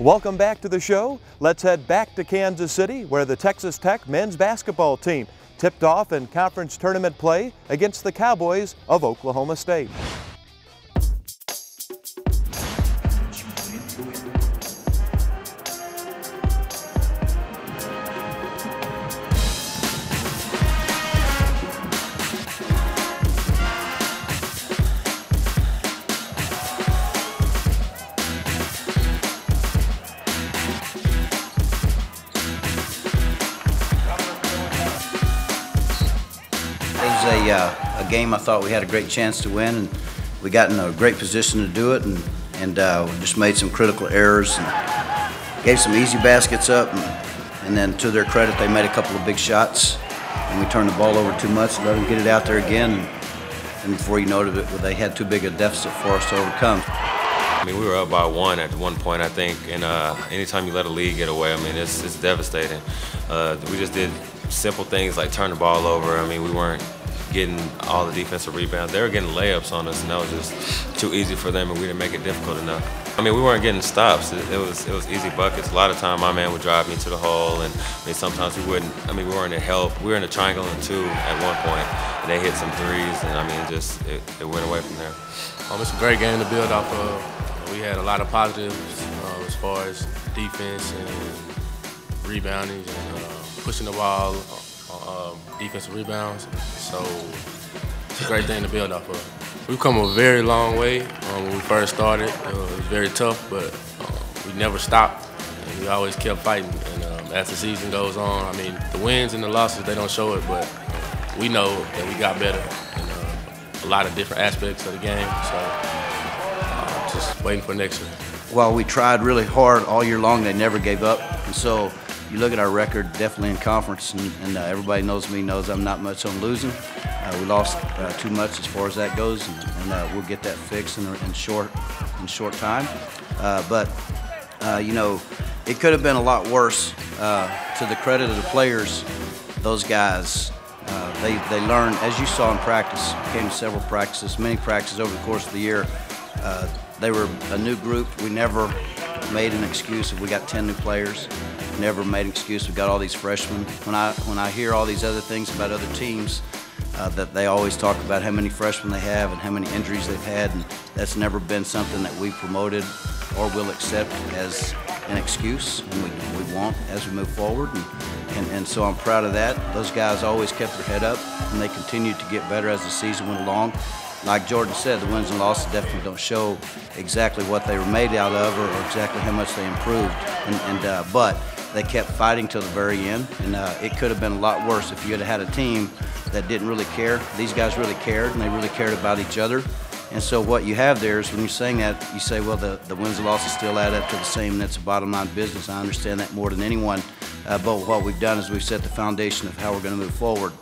Welcome back to the show. Let's head back to Kansas City, where the Texas Tech men's basketball team tipped off in conference tournament play against the Cowboys of Oklahoma State. It was a game I thought we had a great chance to win, and we got in a great position to do it, and just made some critical errors and gave some easy baskets up, and then to their credit they made a couple of big shots, and we turned the ball over too much and let them get it out there again, and before you know it, they had too big a deficit for us to overcome. I mean, we were up by one at one point, I think, and anytime you let a lead get away, I mean, it's devastating. We just did simple things like turn the ball over. I mean, we weren't getting all the defensive rebounds. They were getting layups on us, and that was just too easy for them, and we didn't make it difficult enough. I mean, we weren't getting stops. It was easy buckets. A lot of time, my man would drive me to the hole, and I mean, sometimes we wouldn't. I mean, we weren't in help. We were in a triangle and two at one point, and they hit some threes, and I mean, it went away from there. It's a great game to build off of. We had a lot of positives as far as defense and rebounding and pushing the ball, defensive rebounds. So it's a great thing to build off of. We've come a very long way. When we first started, it was very tough, but we never stopped, and we always kept fighting. And as the season goes on, I mean, the wins and the losses, they don't show it, but we know that we got better in a lot of different aspects of the game. So just waiting for next year. While we tried really hard all year long, they never gave up, and so you look at our record, definitely in conference, and everybody knows me, knows I'm not much on losing. We lost too much as far as that goes, and we'll get that fixed in short time. But you know, it could have been a lot worse. To the credit of the players, those guys, they learned, as you saw in practice, came to several practices, many practices over the course of the year. They were a new group. We never made an excuse if we got 10 new players. Never made an excuse. We got all these freshmen. When I hear all these other things about other teams, that they always talk about how many freshmen they have and how many injuries they've had, and that's never been something that we promoted or will accept as an excuse, and we won't as we move forward. And so I'm proud of that. Those guys always kept their head up, and they continued to get better as the season went along. Like Jordan said, the wins and losses definitely don't show exactly what they were made out of or exactly how much they improved. But they kept fighting till the very end, and it could have been a lot worse if you had had a team that didn't really care. These guys really cared, and they really cared about each other. And so what you have there is when you're saying that, you say, well, the wins and losses still add up to the same, and that's a bottom line business. I understand that more than anyone. But what we've done is we've set the foundation of how we're going to move forward.